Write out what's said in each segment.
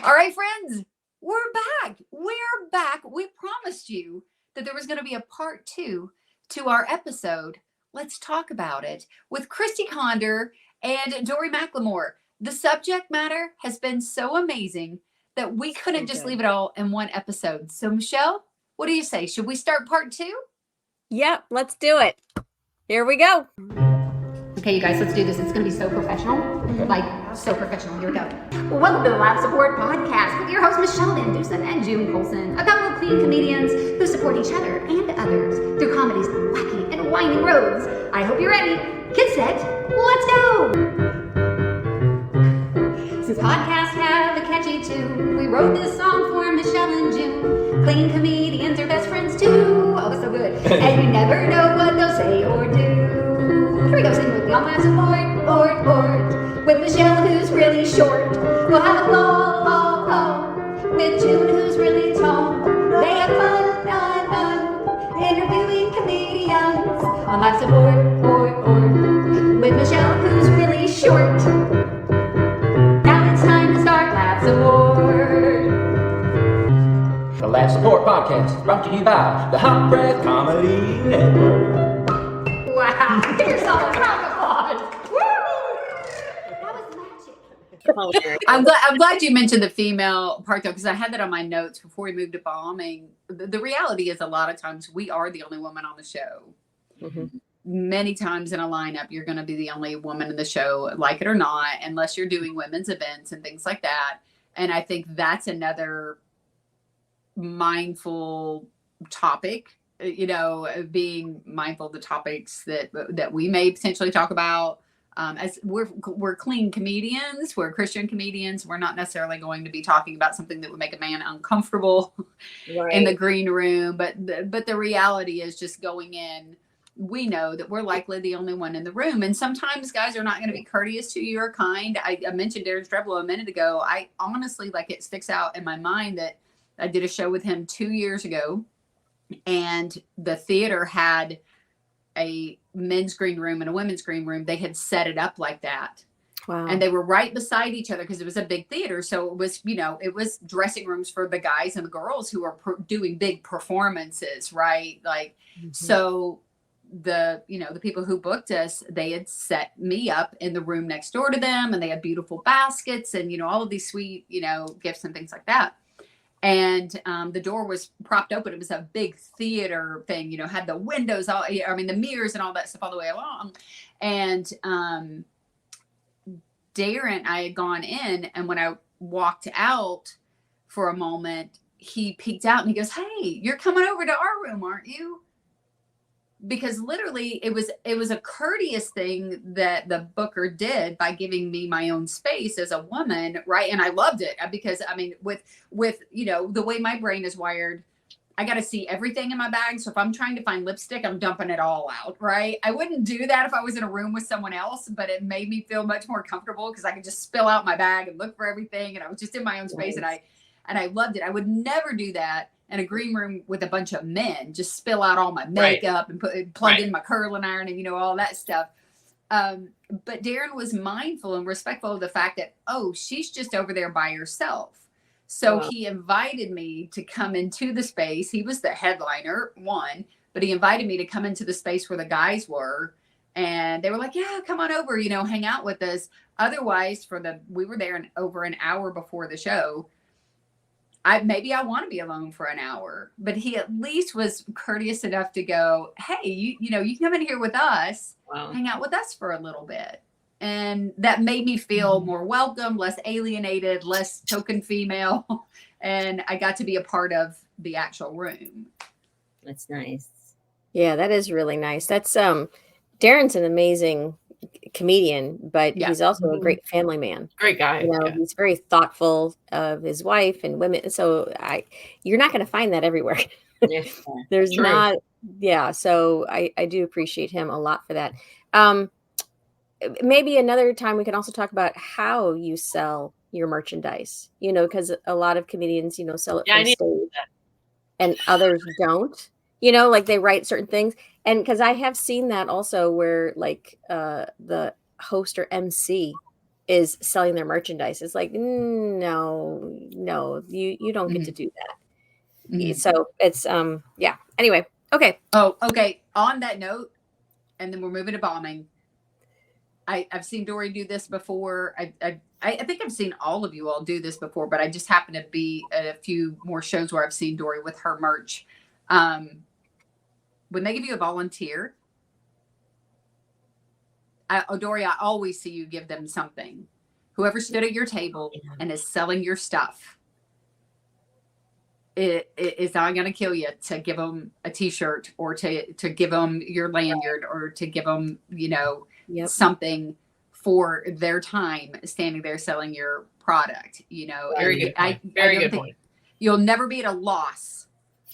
All right, friends, we're back. We're back. We promised you that there was going to be a part 2 to our episode. Let's talk about it with Christy Conder and Dorie McLemore. The subject matter has been so amazing that we couldn't just leave it all in one episode. So, Michele, what do you say? Should we start part 2? Yep, let's do it. Here we go. Okay, you guys, let's do this. It's going to be so professional. Like, so professional. Here we go. Welcome to the Live Support Podcast with your hosts, Michele VanDusen and June Colson, a couple of clean comedians who support each other and others through comedy's wacky and winding roads. I hope you're ready. Get set. Let's go. Since podcasts have a catchy tune, we wrote this song for Michele and June. Clean comedians are best friends too. Oh, it's so good. And you never know what they'll say or do. Here we go, sing with me on Live Support, with Michele, who's really short. We'll have a ball, with June, who's really tall. They have fun, interviewing comedians on Live Support, with Michele, who's really short. Now it's time to start Live Support. The Live Support Podcast is brought to you by the Hot Breath Comedy Network. Wow, here's all a round of applause. Woo! That was magic. I'm glad you mentioned the female part though, because I had that on my notes before we moved to bombing. The reality is a lot of times we are the only woman on the show. Mm-hmm. Many times in a lineup, you're going to be the only woman in the show, like it or not, unless you're doing women's events and things like that. And I think that's another mindful topic. You know, being mindful of the topics that we may potentially talk about. As we're clean comedians, we're Christian comedians. We're not necessarily going to be talking about something that would make a man uncomfortable in the green room. But the reality is just going in. We know that we're likely the only one in the room. And sometimes guys are not going to be courteous to you or kind. I mentioned Darren Streblow a minute ago. I honestly, like, it sticks out in my mind that I did a show with him 2 years ago. And the theater had a men's green room and a women's green room. They had set it up like that. Wow. And they were right beside each other because it was a big theater. So it was, it was dressing rooms for the guys and the girls who were doing big performances, right? Like, so the people who booked us, they had set me up in the room next door to them, and they had beautiful baskets and, all of these sweet, gifts and things like that. And the door was propped open. It was a big theater thing, had the windows, the mirrors and all that stuff all the way along. And Darren, I had gone in, and when I walked out for a moment, he peeked out and he goes, "Hey, you're coming over to our room, aren't you?" Because literally it was a courteous thing that the booker did by giving me my own space as a woman. Right. And I loved it because with the way my brain is wired, I got to see everything in my bag. So if I'm trying to find lipstick, I'm dumping it all out. Right. I wouldn't do that if I was in a room with someone else, but it made me feel much more comfortable because I could just spill out my bag and look for everything. And I was just in my own space. Nice. And I loved it. I would never do that in a green room with a bunch of men, just spill out all my makeup and plug in my curling iron and, all that stuff. But Darren was mindful and respectful of the fact that, she's just over there by herself. So he invited me to come into the space. He was the headliner, one, but he invited me to come into the space where the guys were. And they were like, "Yeah, come on over, hang out with us." Otherwise, we were there over an hour before the show. Maybe I want to be alone for an hour, but he at least was courteous enough to go, "Hey, you can come in here with us, hang out with us for a little bit." And that made me feel more welcome, less alienated, less token female. And I got to be a part of the actual room. That's nice. Yeah, that is really nice. That's Darren's an amazing comedian, but he's also a great family man. Great guy. He's very thoughtful of his wife and women. So you're not going to find that everywhere. There's true. Not. Yeah. So I do appreciate him a lot for that. Maybe another time we can also talk about how you sell your merchandise, because a lot of comedians, sell it from stage and others don't. Like they write certain things. And because I have seen that also where like the host or MC is selling their merchandise. It's like, no, no, you don't get to do that. Mhm. So it's yeah. Anyway, okay. Oh, okay. On that note, and then we're moving to bombing. I've seen Dorie do this before. I think I've seen all of you all do this before, but I just happen to be at a few more shows where I've seen Dorie with her merch. When they give you a volunteer, Dorie, I always see you give them something. Whoever stood at your table and is selling your stuff, it's not going to kill you to give them a t-shirt or to give them your lanyard or to give them, something for their time standing there selling your product, Very good point. Very good point. You'll never be at a loss,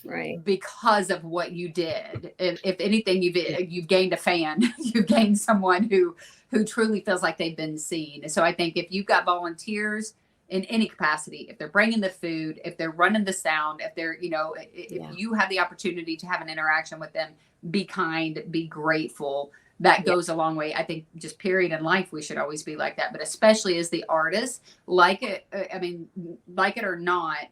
right? Because of what you did. If anything, you've gained a fan. You've gained someone who truly feels like they've been seen. So I think if you've got volunteers in any capacity, if they're bringing the food, if they're running the sound, if they're, if you have the opportunity to have an interaction with them, be kind, be grateful. That goes a long way. I think just period in life, we should always be like that. But especially as the artist, like it or not,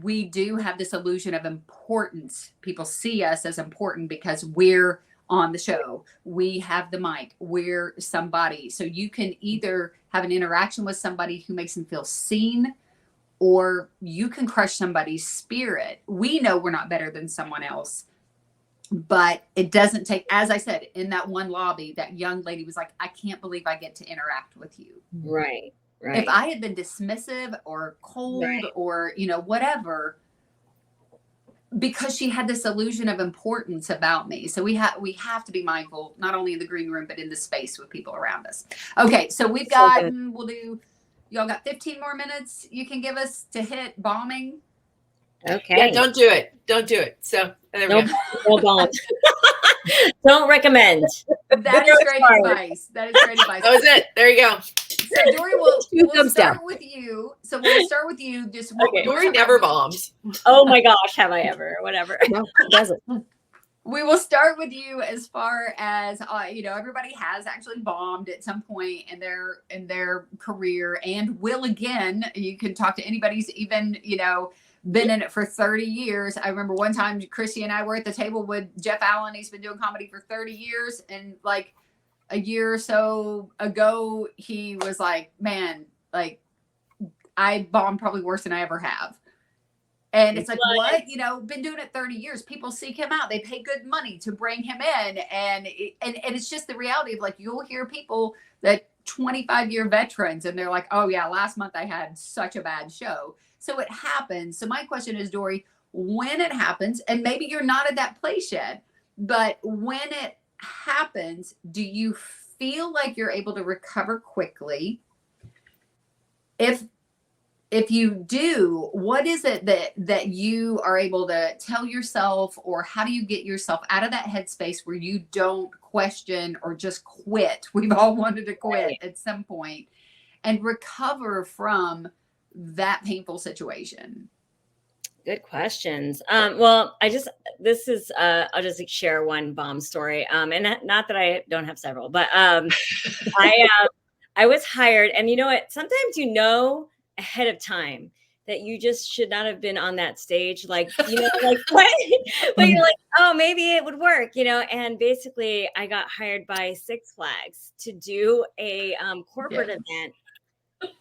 we do have this illusion of importance. People see us as important because we're on the show. We have the mic. We're somebody. So you can either have an interaction with somebody who makes them feel seen, or you can crush somebody's spirit. We know we're not better than someone else, but it doesn't take, as I said, in that one lobby, that young lady was like, I can't believe I get to interact with you. Right. Right. If I had been dismissive or cold or, whatever, because she had this illusion of importance about me. So we have to be mindful, not only in the green room, but in the space with people around us. Okay. So we've got, y'all got 15 more minutes you can give us to hit bombing. Okay. Yeah, don't do it. Don't do it. So there we go. No bomb. Don't recommend. That is great advice. That is great advice. That was it. There you go. So Dorie, we'll start with you. So we'll start with you. Just Dorie never bombs. Oh my gosh, have I ever? Whatever. No, it doesn't. We will start with you as far as everybody has actually bombed at some point in their career and will again. You can talk to anybody who's even been in it for 30 years. I remember one time Christy and I were at the table with Jeff Allen. He's been doing comedy for 30 years. And like a year or so ago, he was like, man, like I bombed probably worse than I ever have. And it's like, what? Been doing it 30 years. People seek him out. They pay good money to bring him in. And it's just the reality of like, you'll hear people that 25-year veterans and they're like, oh yeah, last month I had such a bad show. So it happens. So my question is, Dorie, when it happens, and maybe you're not at that place yet, but when it happens, do you feel like you're able to recover quickly? If you do, what is it that you are able to tell yourself, or how do you get yourself out of that headspace where you don't question or just quit? We've all wanted to quit at some point, and recover from that painful situation. Good questions. Well, I'll just share one bomb story. And not that I don't have several, but I was hired, and you know what? Sometimes ahead of time that you just should not have been on that stage. Like, like what? But you're like, oh, maybe it would work, and basically I got hired by Six Flags to do a corporate event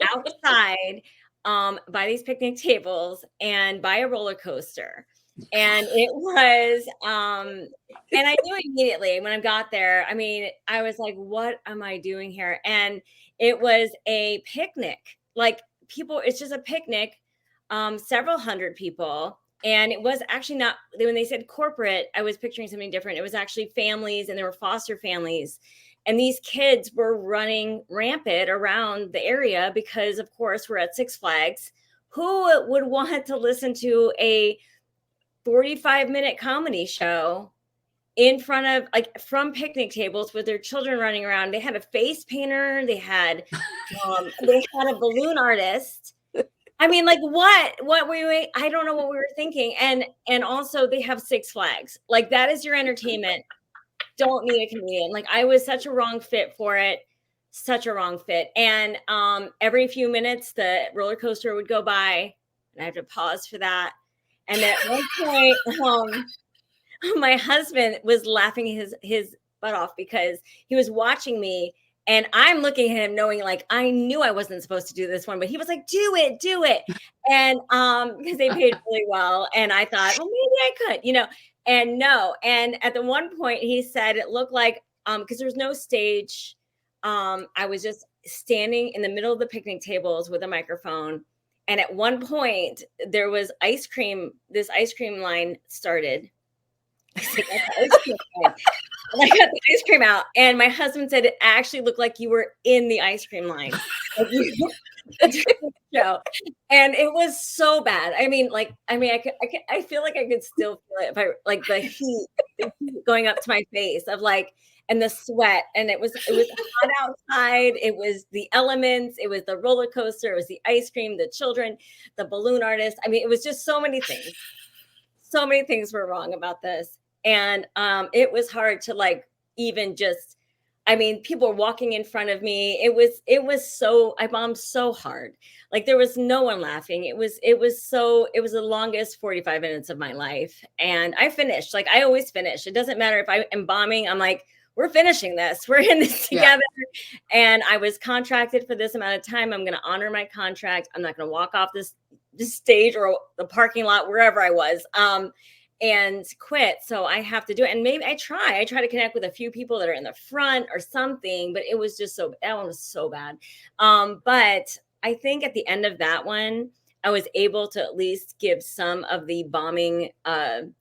outside by these picnic tables and by a roller coaster. And it was, and I knew immediately when I got there, I was like, what am I doing here? And it was a picnic, like people, it's just a picnic, several hundred people. And it was actually not, when they said corporate, I was picturing something different. It was actually families, and there were foster families. And these kids were running rampant around the area because, of course, we're at Six Flags. Who would want to listen to a 45-minute comedy show in front of, from picnic tables with their children running around? They had a face painter. They had a balloon artist. What were you? I don't know what we were thinking. And also they have Six Flags. Like, that is your entertainment. Don't need a comedian. Like, I was such a wrong fit for it. such a wrong fit. And every few minutes, the roller coaster would go by, and I have to pause for that. And at one point, my husband was laughing his butt off because he was watching me, and I'm looking at him knowing, like, I knew I wasn't supposed to do this one, but he was like, do it. And because they paid really well. And I thought, well, maybe I could, and no. And at the one point he said it looked like, because there was no stage. I was just standing in the middle of the picnic tables with a microphone. And at one point there was ice cream. This ice cream line started. I said, ice cream line. And I got the ice cream out, and my husband said it actually looked like you were in the ice cream line. Show. And it was so bad. I feel like I could still feel it if I, like, the heat going up to my face of, like, and the sweat, and it was hot outside. It was the elements. It was the roller coaster. It was the ice cream, the children, the balloon artist. I mean, it was just so many things. So many things were wrong about this. And it was hard to, like, even just, people were walking in front of me. It was so, I bombed so hard. Like, there was no one laughing. It was the longest 45 minutes of my life. And I finished, like, I always finish. It doesn't matter if I am bombing. I'm like, we're finishing this. We're in this together. Yeah. And I was contracted for this amount of time. I'm going to honor my contract. I'm not going to walk off this stage or the parking lot, wherever I was. And quit. So I have to do it. And maybe I try to connect with a few people that are in the front or something, but it was just that one was so bad. But I think at the end of that one, I was able to at least give some of the bombing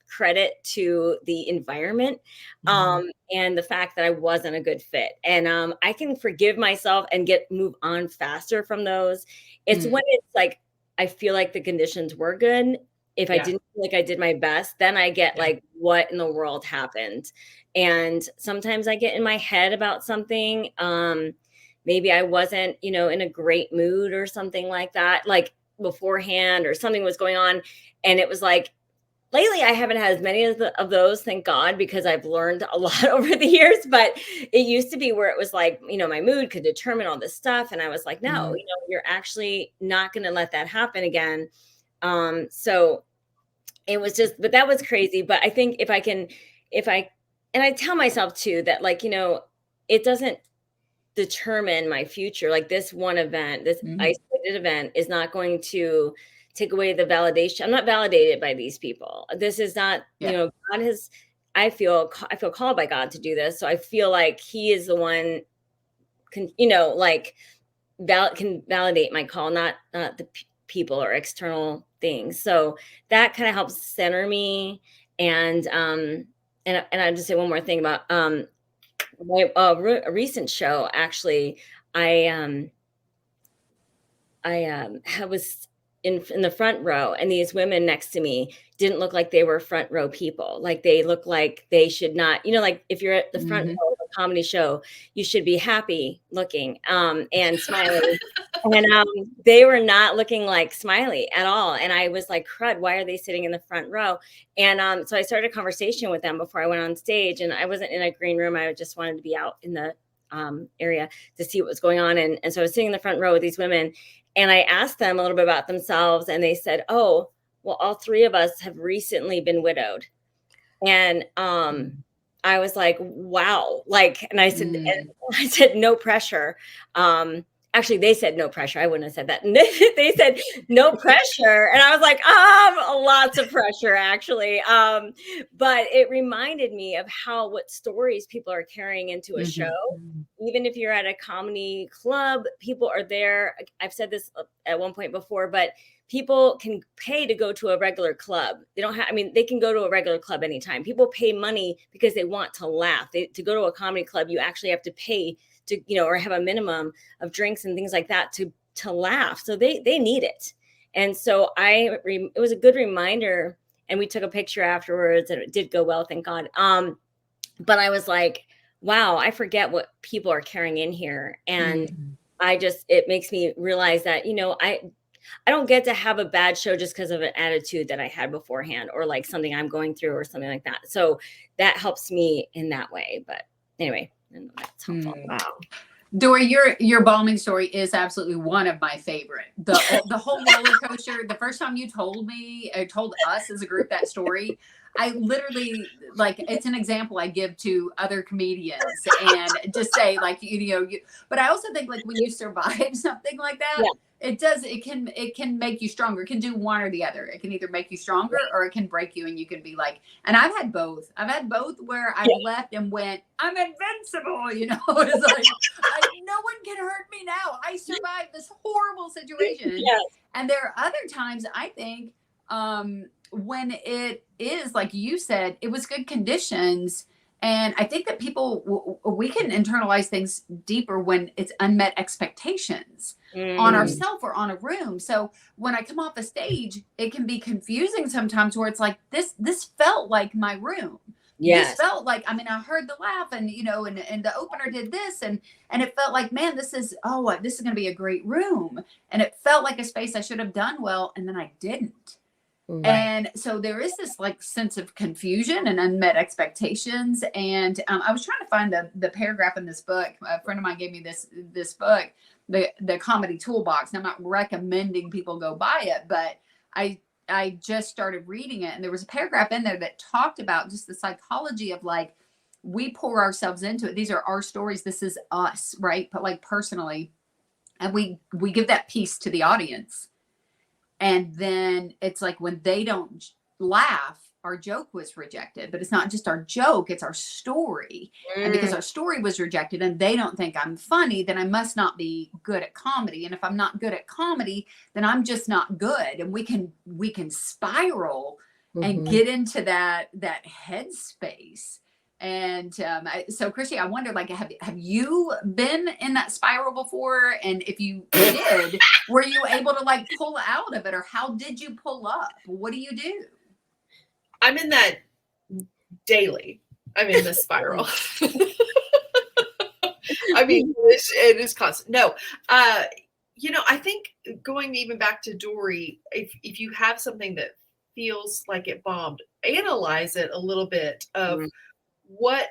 credit to the environment and the fact that I wasn't a good fit. And I can forgive myself and move on faster from those. It's when it's like, I feel like the conditions were good. If I didn't feel like I did my best, then I get like, what in the world happened? And sometimes I get in my head about something. Maybe I wasn't, in a great mood or something like that, like beforehand, or something was going on. And it was like, lately I haven't had as many of those, thank God, because I've learned a lot over the years. But it used to be where it was like, my mood could determine all this stuff. And I was like, no, you're actually not going to let that happen again. So it was just, but that was crazy. But I think and I tell myself too, that, like, it doesn't determine my future. Like, this one event, this isolated event is not going to take away the validation. I'm not validated by these people. This is not, God has, I feel called by God to do this. So I feel like he is the one can validate my call, not the people or external things. So that kind of helps center me. And I'll just say one more thing about a recent show. Actually, I was in the front row, and these women next to me didn't look like they were front row people. Like, they look like they should not, like, if you're at the front row of a comedy show, you should be happy looking and smiling. And they were not looking like smiley at all. And I was like, crud, why are they sitting in the front row? And so I started a conversation with them before I went on stage, and I wasn't in a green room. I just wanted to be out in the area to see what was going on. And so I was sitting in the front row with these women, and I asked them a little bit about themselves, and they said, oh, well, all three of us have recently been widowed. And I was like, wow. Like, and I said, no pressure. Actually, they said no pressure. I wouldn't have said that. They said no pressure. And I was like, lots of pressure, actually. But it reminded me of what stories people are carrying into a show. Even if you're at a comedy club, people are there. I've said this at one point before, but people can pay to go to a regular club. They don't have, they can go to a regular club anytime. People pay money because they want to laugh. To go to a comedy club, you actually have to pay to, or have a minimum of drinks and things like that to laugh. So they need it. And so it was a good reminder, and we took a picture afterwards, and it did go well, thank God. But I was like, wow, I forget what people are carrying in here. And it makes me realize that, I don't get to have a bad show just because of an attitude that I had beforehand, or like something I'm going through or something like that. So that helps me in that way. But anyway, that's helpful. Wow. Dorie, your bombing story is absolutely one of my favorite. The whole roller coaster. The first time you told us as a group that story, I literally, like, it's an example I give to other comedians and just say, like, but I also think, like, when you survive something like that, it can make you stronger. It can do one or the other. It can either make you stronger or it can break you, and you can be like, and I've had both where I've left and went, I'm invincible, it's like, no one can hurt me now. I survived this horrible situation. And there are other times, I think, when it is, like you said, it was good conditions. And I think that we can internalize things deeper when it's unmet expectations on ourselves or on a room. So when I come off the stage, it can be confusing sometimes, where it's like, this felt like my room. Yes. This felt like, I heard the laugh and, and the opener did this and it felt like, man, this is going to be a great room. And it felt like a space I should have done well. And then I didn't. Right. And so there is this, like, sense of confusion and unmet expectations. And I was trying to find the paragraph in this book. A friend of mine gave me this book, the Comedy Toolbox. And I'm not recommending people go buy it, but I just started reading it. And there was a paragraph in there that talked about just the psychology of, like, we pour ourselves into it. These are our stories. This is us, right? But, like, personally, and we give that piece to the audience. And then it's like, when they don't laugh, our joke was rejected. But it's not just our joke, it's our story. And because our story was rejected and they don't think I'm funny, then I must not be good at comedy. And if I'm not good at comedy, then I'm just not good. And we can spiral and get into that headspace. And so, Christy, I wonder, like, have you been in that spiral before? And if you did, were you able to, like, pull out of it, or how did you pull up? What do you do? I'm in that daily. I'm in the spiral. It is constant. No, I think, going even back to Dorie, if you have something that feels like it bombed, analyze it a little bit of what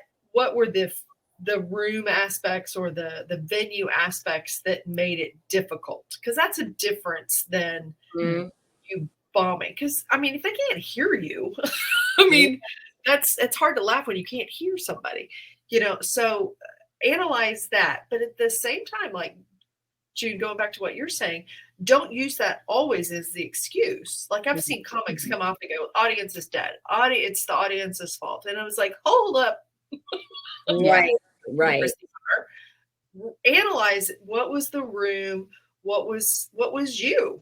were the room aspects or the venue aspects that made it difficult, because that's a difference than you bombing. Because if they can't hear you, it's hard to laugh when you can't hear somebody, so analyze that. But at the same time, like, June, going back to what you're saying, don't use that always as the excuse. Like, I've seen comics come off and go, audience is dead. It's the audience's fault. And I was like, hold up. Right. Analyze what was the room, what was you.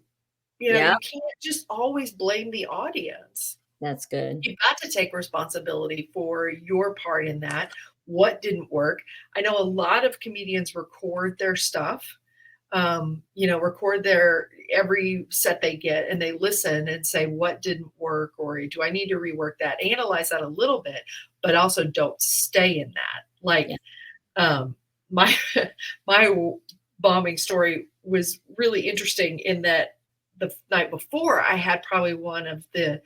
You can't just always blame the audience. That's good. You've got to take responsibility for your part in that. What didn't work? I know a lot of comedians record their stuff. Record their every set they get, and they listen and say, what didn't work, or do I need to rework that? Analyze that a little bit, but also don't stay in that. Like, my bombing story was really interesting in that the night before I had probably one of the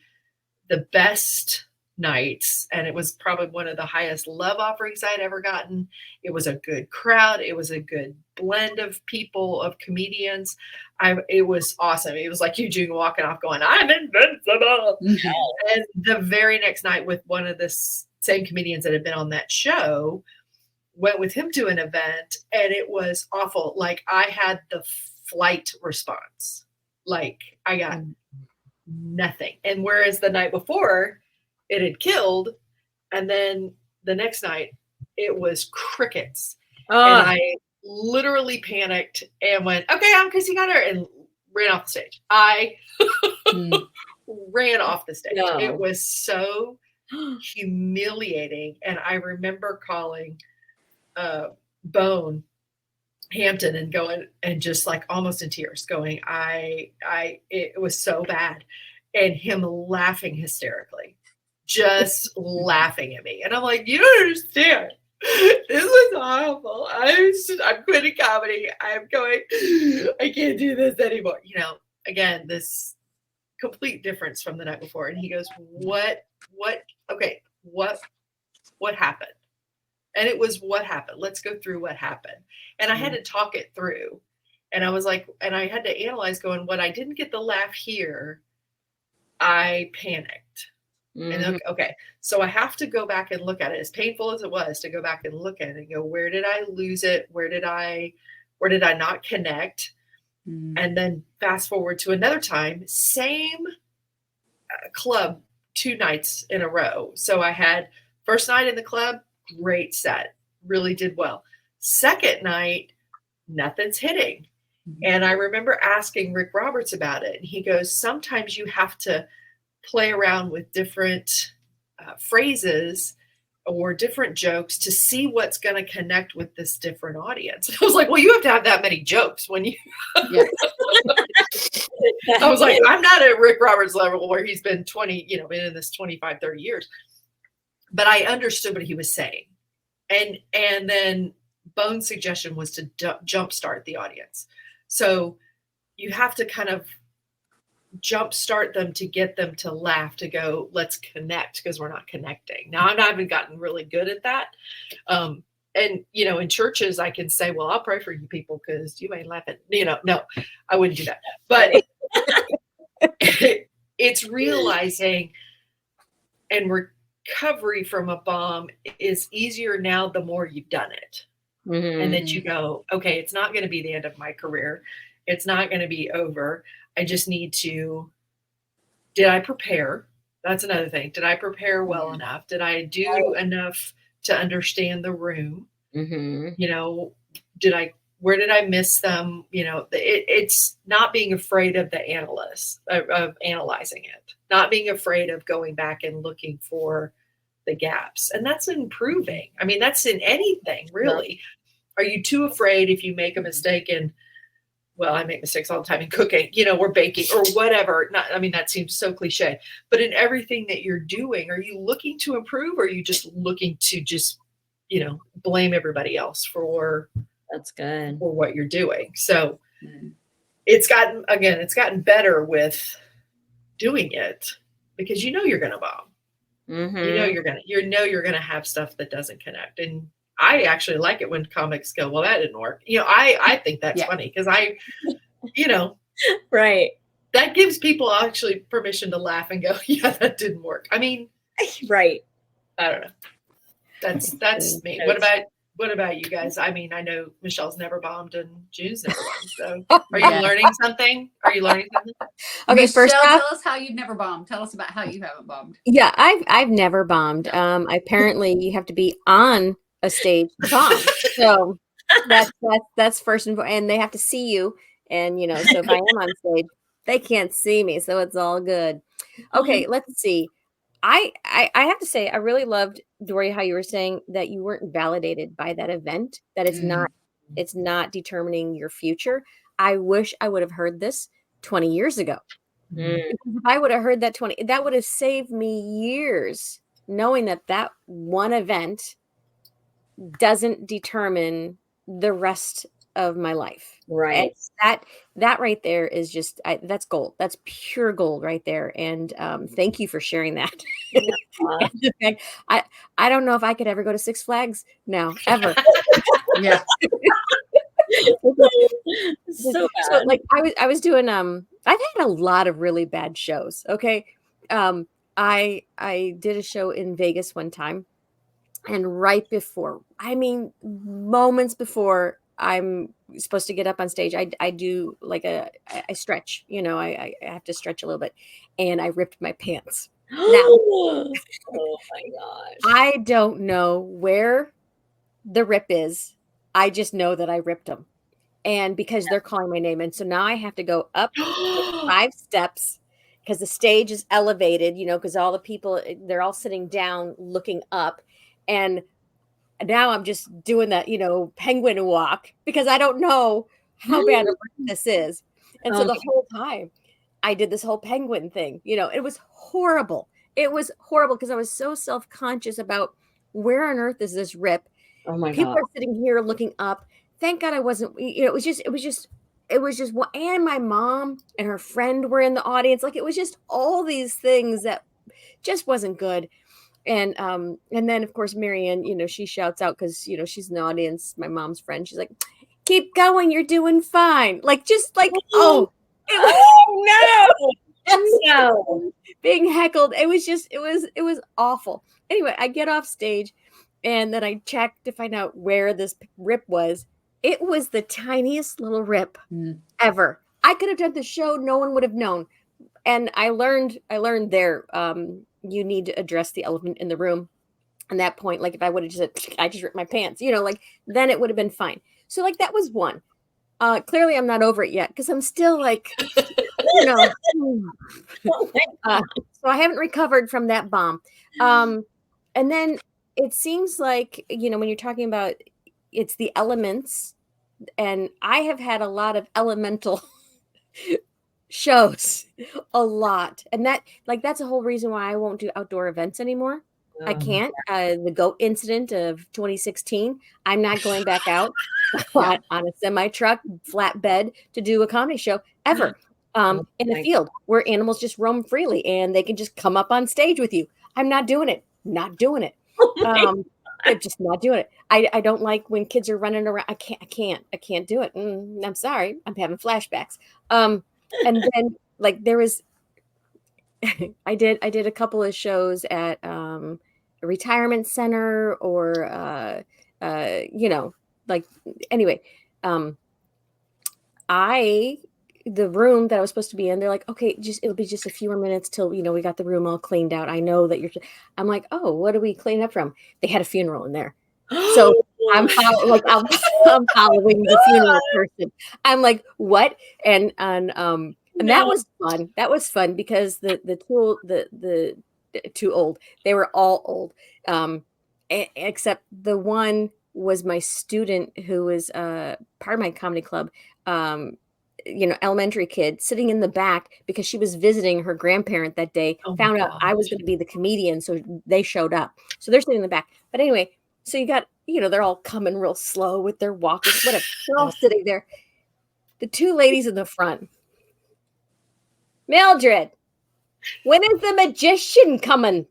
best nights, and it was probably one of the highest love offerings I'd ever gotten. It was a good crowd. It was a good blend of people, of comedians. It was awesome. It was like you, June, walking off going, I'm invincible. And the very next night, with one of the same comedians that had been on that show, went with him to an event, and it was awful. Like, I had the flight response. Like, I got nothing. And whereas the night before, it had killed, and then the next night it was crickets. And I literally panicked and went, okay, I'm Christy Conder, and ran off the stage. I ran off the stage. No. It was so humiliating. And I remember calling Bone Hampton and going, and just, like, almost in tears, going, it was so bad, and him laughing hysterically. Just laughing at me. And I'm like, you don't understand. This is awful. I'm quitting comedy. I'm going, I can't do this anymore. Again, this complete difference from the night before. And he goes, what happened? And it was what happened. Let's go through what happened. And I had to talk it through. And I was like, and I had to analyze going, when I didn't get the laugh here, I panicked. And okay, so I have to go back and look at it, as painful as it was to go back and look at it and go, where did I lose it? Where did I not connect? And then fast forward to another time, same club 2 nights in a row. So I had first night in the club, great set, really did well. Second night, nothing's hitting. And I remember asking Rick Roberts about it. And he goes, sometimes you have to play around with different phrases or different jokes to see what's going to connect with this different audience. And I was like, well, you have to have that many jokes when you. I was like, I'm not at Rick Roberts level where he's been been in this 25, 30 years. But I understood what he was saying. And then Bone's suggestion was to jumpstart the audience. So you have to kind of jumpstart them to get them to laugh, to go, let's connect, because we're not connecting. Now, I haven't gotten really good at that. And, in churches, I can say, well, I'll pray for you people because you ain't laughing. No, I wouldn't do that. But it's realizing, and recovery from a bomb is easier now the more you've done it. And then you go, okay, it's not going to be the end of my career. It's not going to be over. I just need to, did I prepare? That's another thing. Did I prepare well enough? Did I do enough to understand the room? Where did I miss them? It's not being afraid of the analyst, of analyzing it, not being afraid of going back and looking for the gaps. And that's improving. I mean, that's in anything, really. Are you too afraid if you make a mistake in, well, I make mistakes all the time in cooking, or baking or whatever. That seems so cliche, but in everything that you're doing, are you looking to improve, or are you just looking to blame everybody else for what you're doing? So it's gotten better with doing it, because you're going to bomb. You're going to have stuff that doesn't connect. And I actually like it when comics go, well, that didn't work. I think that's funny, because right. That gives people actually permission to laugh and go, yeah, that didn't work. Right. I don't know. That's me. What about you guys? I know Michelle's never bombed and June's never bombed. So are you learning something? Okay, Michelle, first off, tell us how you've never bombed. Tell us about how you haven't bombed. Yeah, I've never bombed. Apparently you have to be on a stage to bomb. So that's first and they have to see you. And so if I am on stage, they can't see me. So it's all good. Okay, let's see. I have to say, I really loved, Dorie, how you were saying that you weren't validated by that event, that it's not determining your future. I wish I would have heard this 20 years ago. Because if I would have heard that that would have saved me years, knowing that one event doesn't determine the rest of my life. Right. And that right there is just, that's gold. That's pure gold right there. And thank you for sharing that. I don't know if I could ever go to Six Flags now, ever. Yeah. So like I was doing, I've had a lot of really bad shows. Okay. I did a show in Vegas one time, and right before, moments before I'm supposed to get up on stage, I do like I stretch, I have to stretch a little bit, and I ripped my pants. Now, oh my gosh. I don't know where the rip is. I just know that I ripped them. And because they're calling my name. And so now I have to go up 5 steps, because the stage is elevated, because all the people, they're all sitting down looking up. And now I'm just doing that, penguin walk, because I don't know how bad this is. And so the whole time I did this whole penguin thing, it was horrible. It was horrible, because I was so self-conscious about where on earth is this rip. Oh my People God. are sitting here looking up. Thank God I wasn't, it was just, and my mom and her friend were in the audience. Like, it was just all these things that just wasn't good. And then of course Marianne, she shouts out because she's in the audience, my mom's friend. She's like, "Keep going, you're doing fine." Like just like Oh no! No. being heckled. It was awful. Anyway, I get off stage, and then I checked to find out where this rip was. It was the tiniest little rip ever. I could have done the show, no one would have known. And I learned there, you need to address the elephant in the room. And that point, like if I would have just said, I just ripped my pants, like then it would have been fine. So like that was one. Clearly I'm not over it yet because I'm still like, so I haven't recovered from that bomb. And then it seems like, when you're talking about it's the elements, and I have had a lot of elemental shows, a lot. And that's a whole reason why I won't do outdoor events anymore. I can't. The goat incident of 2016, I'm not going back out on a semi-truck flatbed to do a comedy show ever in the field where animals just roam freely and they can just come up on stage with you. I'm not doing it. Not doing it. I'm just not doing it. I don't like when kids are running around. I can't do it. I'm sorry. I'm having flashbacks. And then like there was, I did a couple of shows at a retirement center or, like anyway, the room that I was supposed to be in, they're like, okay, it'll be just a few more minutes till, we got the room all cleaned out. I know that I'm like, oh, what are we cleaning up from? They had a funeral in there. So I'm following the funeral person. I'm like, what? And that was fun. That was fun because the too old. They were all old. Except the one was my student who was part of my comedy club. Elementary kid sitting in the back because she was visiting her grandparent that day, found out I was going to be the comedian. So they showed up. So they're sitting in the back. But anyway, so you got, they're all coming real slow with their walkers, whatever. They're all sitting there. The two ladies in the front. Mildred, when is the magician coming?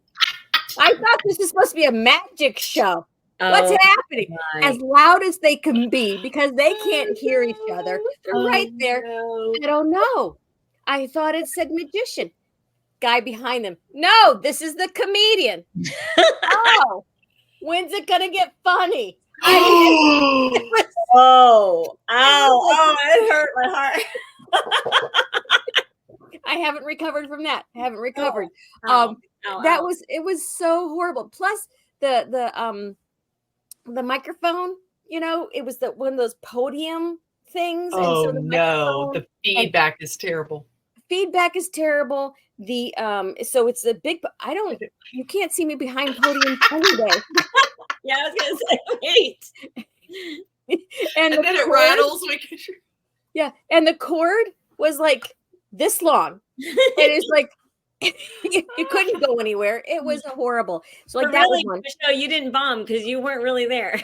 I thought this was supposed to be a magic show. What's happening? As loud as they can be because they can't hear each other. They're right there. No. I don't know. I thought it said magician. Guy behind them. No, this is the comedian. Oh, when's it gonna get funny? It hurt my heart. I haven't recovered from that. I haven't recovered. It was so horrible. Plus the microphone, it was one of those podium things. Oh, and so the feedback is terrible. Feedback is terrible. So it's a big, you can't see me behind podium any day. Yeah, I was going to say, wait. and then it rattles. Yeah. And the cord was like this long. It is like, you couldn't go anywhere. It was horrible. So like that was one. Michele, you didn't bomb because you weren't really there.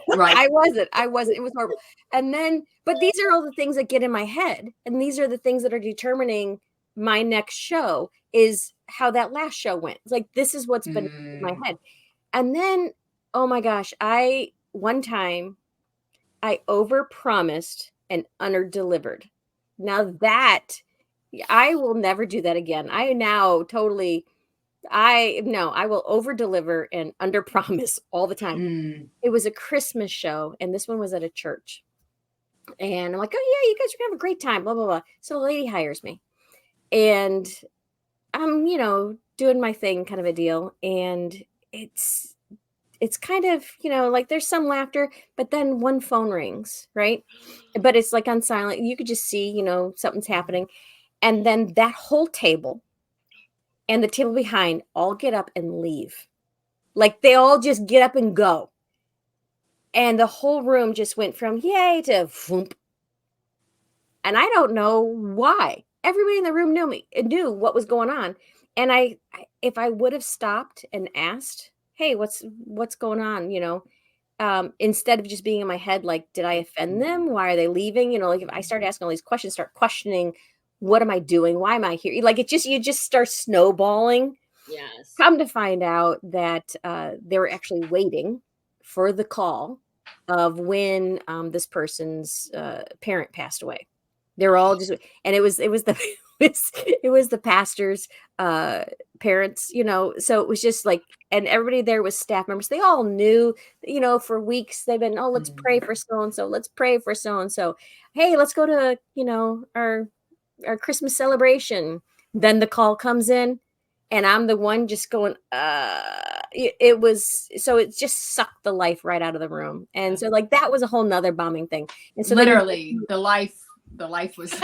Right. I wasn't. It was horrible. And then, but these are all the things that get in my head. And these are the things that are determining my next show is how that last show went. It's like, this is what's been in my head. And then, oh my gosh, one time I overpromised and underdelivered. Now that I will never do that again. I will over deliver and under promise all the time. It was a Christmas show and this one was at a church. And I'm like, oh yeah, you guys are gonna have a great time, blah, blah, blah. So the lady hires me and I'm, doing my thing kind of a deal. And it's kind of, like there's some laughter, but then one phone rings, right? But it's like on silent. You could just see, something's happening. And then that whole table and the table behind all get up and leave. Like they all just get up and go. And the whole room just went from yay to whoomp. And I don't know why. Everybody in the room knew what was going on. And if I would have stopped and asked, hey, what's going on? Instead of just being in my head, like, did I offend them? Why are they leaving? Like if I start asking all these questions, start questioning, what am I doing? Why am I here? Like you just start snowballing. Yes. Come to find out that they were actually waiting for the call of when this person's parent passed away. They're all just, and it was the it was the pastor's parents, you know. So it was just like, and everybody there was staff members. They all knew, you know, for weeks they've been, oh, let's pray for so and so. Let's pray for so and so. Hey, let's go to, you know, our Christmas celebration. Then the call comes in, and I'm the one just going, it was, so it just sucked the life right out of the room. And so like that was a whole nother bombing thing. And so literally the life was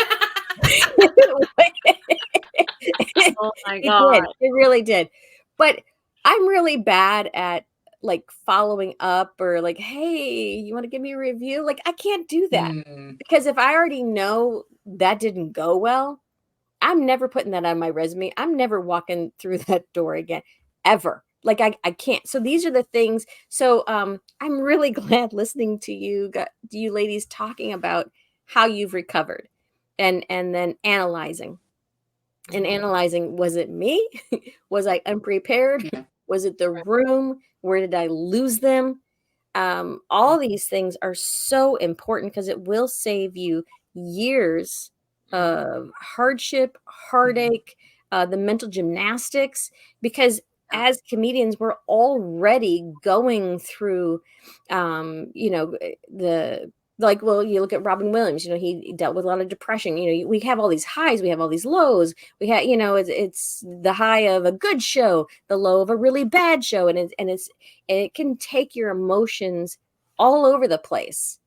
Oh my God. It really did. But I'm really bad at like following up or like, hey, you want to give me a review? Like I can't do that because if I already know that didn't go well, I'm never putting that on my resume. I'm never walking through that door again, ever. Like I can't. So these are the things. So I'm really glad listening to you ladies talking about how you've recovered and then analyzing. And analyzing, was it me? Was I unprepared? Yeah. Was it the room? Where did I lose them? All these things are so important because it will save you years of hardship, heartache, the mental gymnastics, because as comedians, we're already going through, you know, well, you look at Robin Williams, you know, he dealt with a lot of depression. You know, we have all these highs, we have all these lows. We have, you know, it's the high of a good show, the low of a really bad show. And it can take your emotions all over the place.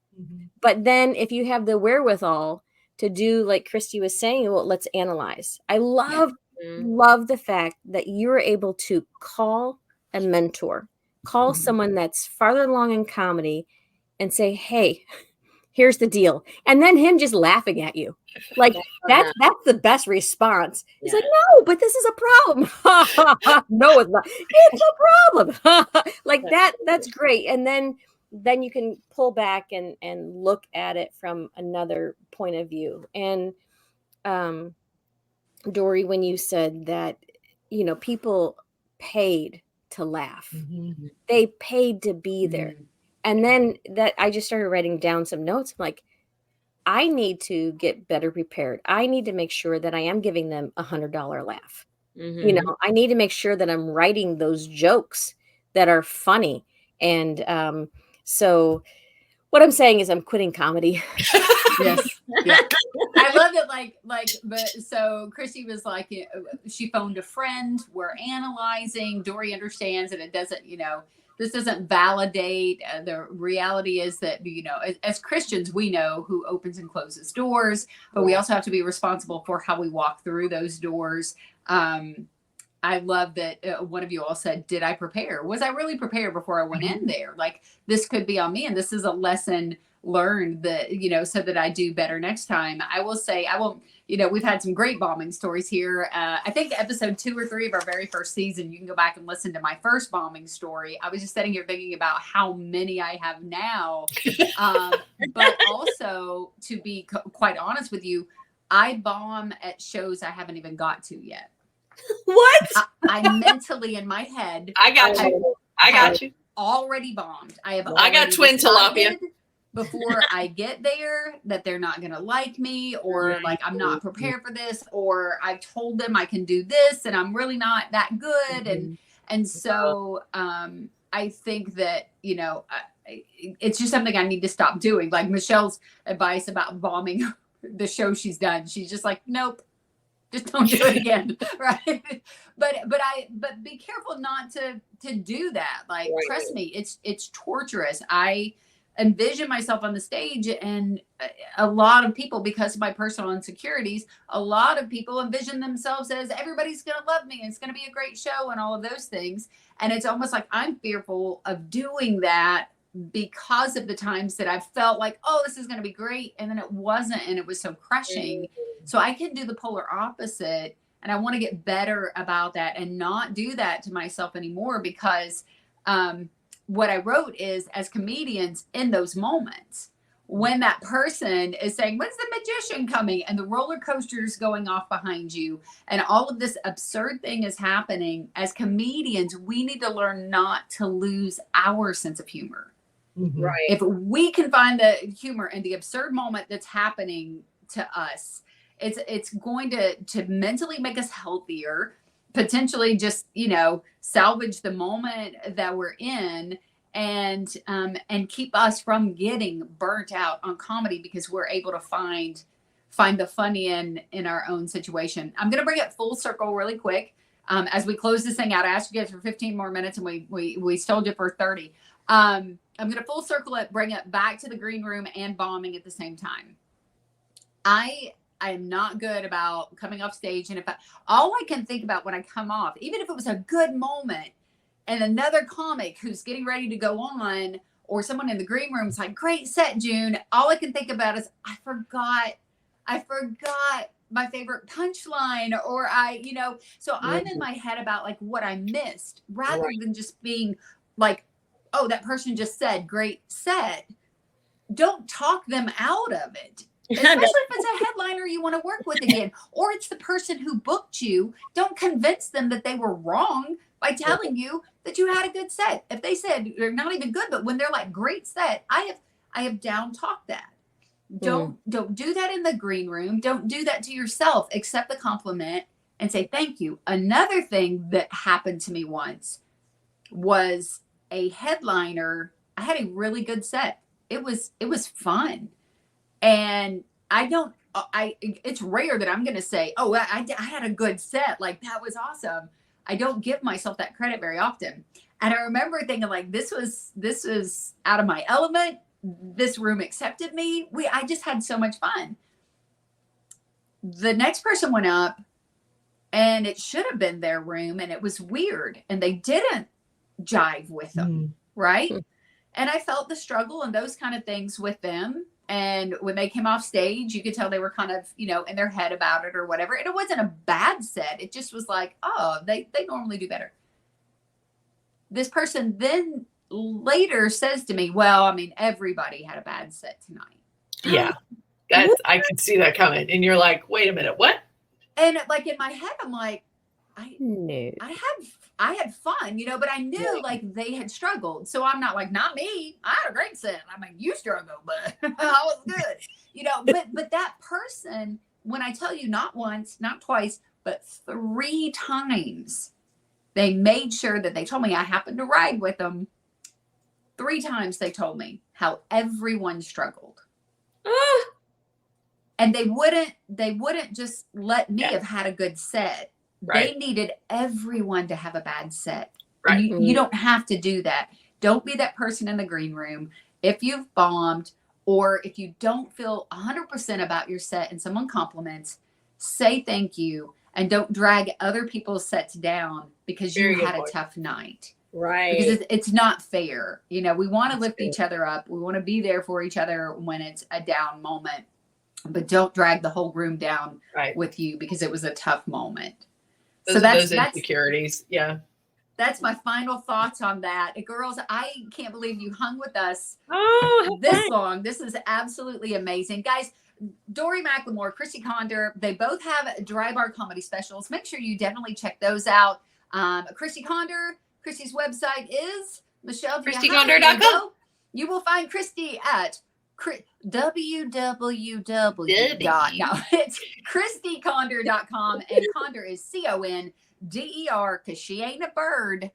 But then if you have the wherewithal to do, like Christy was saying, well, let's analyze. I love the fact that you're able to call a mentor, call someone that's farther along in comedy and say, hey, here's the deal. And then him just laughing at you. Like that's the best response. He's like, no, but this is a problem. No, it's not. It's a problem. Like that's great. And then you can pull back and look at it from another point of view. And Dorie, when you said that, you know, people paid to laugh, they paid to be there. And then that I just started writing down some notes. I'm like, I need to get better prepared. I need to make sure that I am giving them $100 laugh. You know, I need to make sure that I'm writing those jokes that are funny. And so what I'm saying is I'm quitting comedy. Yes. Yeah. I love it. But so Christy was like, you know, she phoned a friend. We're analyzing. Dorie understands, and it doesn't, you know, this doesn't validate. The reality is that, you know, as Christians, we know who opens and closes doors, but we also have to be responsible for how we walk through those doors. I love that one of you all said, did I prepare? Was I really prepared before I went in there? Like, this could be on me. And this is a lesson learned that, you know, so that I do better next time. I will say, I won't, you know, we've had some great bombing stories here. I think episode 2 or 3 of our very first season, you can go back and listen to my first bombing story. I was just sitting here thinking about how many I have now. But also, to be quite honest with you, I bomb at shows I haven't even got to yet. What? I mentally in my head. I got you. Already bombed. I got twin tilapia. Before I get there, that they're not going to like me, or like I'm not prepared for this, or I've told them I can do this and I'm really not that good. And so I think that, you know, it's just something I need to stop doing. Like Michelle's advice about bombing the show she's done. She's just like, nope, just don't do it again. Right. But be careful not to do that. Like, trust me, it's torturous. I envision myself on the stage, and a lot of people, because of my personal insecurities, a lot of people envision themselves as everybody's going to love me and it's going to be a great show and all of those things. And it's almost like I'm fearful of doing that because of the times that I've felt like, oh, this is going to be great. And then it wasn't, and it was so crushing. So I can do the polar opposite. And I want to get better about that and not do that to myself anymore, because what I wrote is, as comedians in those moments, when that person is saying, when's the magician coming? And the roller coaster is going off behind you. And all of this absurd thing is happening. As comedians, we need to learn not to lose our sense of humor. Mhm. Right. If we can find the humor in the absurd moment that's happening to us, it's going to mentally make us healthier, potentially just, salvage the moment that we're in, and keep us from getting burnt out on comedy, because we're able to find the funny in our own situation. I'm going to bring it full circle really quick. As we close this thing out, I asked you guys for 15 more minutes, and we told you for 30. I'm going to full circle it, bring it back to the green room and bombing at the same time. I am not good about coming off stage, and all I can think about when I come off, even if it was a good moment, and another comic who's getting ready to go on, or someone in the green room is like, great set, June. All I can think about is, I forgot my favorite punchline, or so I'm in my head about like what I missed, rather than just being like, oh, that person just said, great set. Don't talk them out of it. Especially if it's a headliner you want to work with again, or it's the person who booked you. Don't convince them that they were wrong by telling you that you had a good set. If they said they're not even good, but when they're like, great set, I have down talked that. Don't do that in the green room. Don't do that to yourself. Accept the compliment and say thank you. Another thing that happened to me once was a headliner. I had a really good set. It was fun. And it's rare that I'm going to say, oh, I had a good set. Like, that was awesome. I don't give myself that credit very often. And I remember thinking like, this was out of my element. This room accepted me. I just had so much fun. The next person went up, and it should have been their room, and it was weird, and they didn't jive with them. Right. And I felt the struggle and those kind of things with them. And when they came off stage, you could tell they were kind of, in their head about it or whatever. And it wasn't a bad set. It just was like, oh, they normally do better. This person then later says to me, well, I mean, everybody had a bad set tonight. Yeah. I could see that coming. And you're like, wait a minute, what? And like in my head, I'm like, No. I had fun, but I knew like they had struggled. So I'm not like, not me. I had a great set. I mean, you struggled, but I was good, but that person, when I tell you not once, not twice, but 3 times, they made sure that they told me I happened to ride with them. 3 times they told me how everyone struggled. And they wouldn't just let me have had a good set. Right. They needed everyone to have a bad set. Right. You don't have to do that. Don't be that person in the green room. If you've bombed, or if you don't feel 100% about your set and someone compliments, say thank you, and don't drag other people's sets down because you had a tough night. Right. Because it's not fair. We want to lift each other up. We want to be there for each other when it's a down moment, but don't drag the whole room down with you because it was a tough moment. Those insecurities. Yeah. That's my final thoughts on that. Girls, I can't believe you hung with us this long. This is absolutely amazing. Guys, Dorie McLemore, Christy Conder, they both have dry bar comedy specials. Make sure you definitely check those out. Christy Conder, Christy's website is Michele. ChristyConder.com. You will find Christy at it's ChristyConder.com, and Conder is CONDER, because she ain't a bird.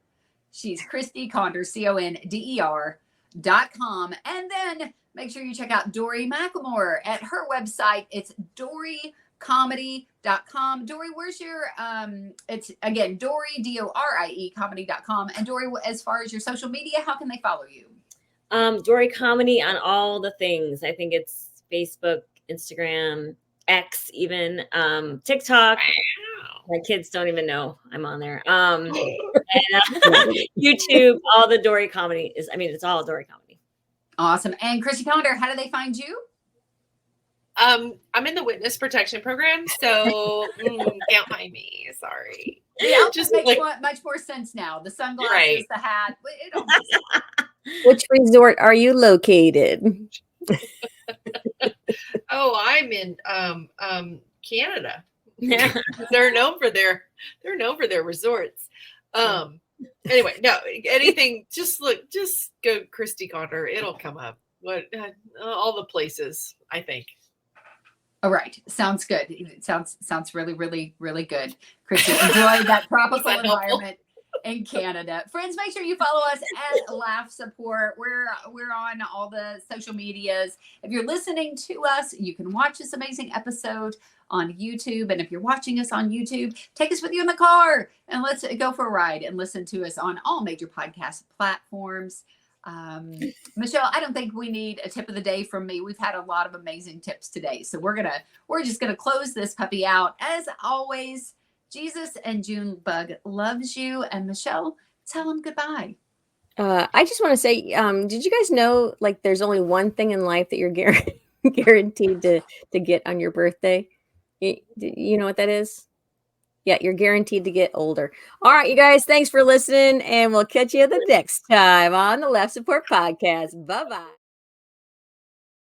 She's Christy Conder, CONDER.com. And then make sure you check out Dorie McLemore at her website. It's DorieComedy.com. Dorie, where's your it's again Dorie DORIE comedy.com. And Dorie, as far as your social media, how can they follow you? Dorie Comedy on all the things. I think it's Facebook, Instagram, X, even TikTok. My kids don't even know I'm on there. And, YouTube, all the Dorie Comedy it's all Dorie Comedy. Awesome. And Christy Conder, how do they find you? I'm in the witness protection program, so can't find me. Sorry. Yeah, just makes much more sense now. The sunglasses, the hat. Which resort are you located? Oh, I'm in Canada. They're known for their resorts. Anyway, no, anything, just go Christy Conder. It'll come up. What all the places, I think. All right. Sounds good. It sounds really, really, really good. Christy, enjoy that tropical environment in Canada. Friends, make sure you follow us at Laugh Support. We're on all the social medias. If you're listening to us, you can watch this amazing episode on YouTube. And if you're watching us on YouTube, take us with you in the car and let's go for a ride and listen to us on all major podcast platforms. Michele, I don't think we need a tip of the day from me. We've had a lot of amazing tips today. So we're just gonna close this puppy out. As always, Jesus and June Bug loves you. And Michele, tell them goodbye. I just want to say, did you guys know, like, there's only one thing in life that you're guaranteed to get on your birthday? You know what that is? Yeah, you're guaranteed to get older. All right, you guys, thanks for listening, and we'll catch you the next time on the Laugh Support Podcast. Bye-bye.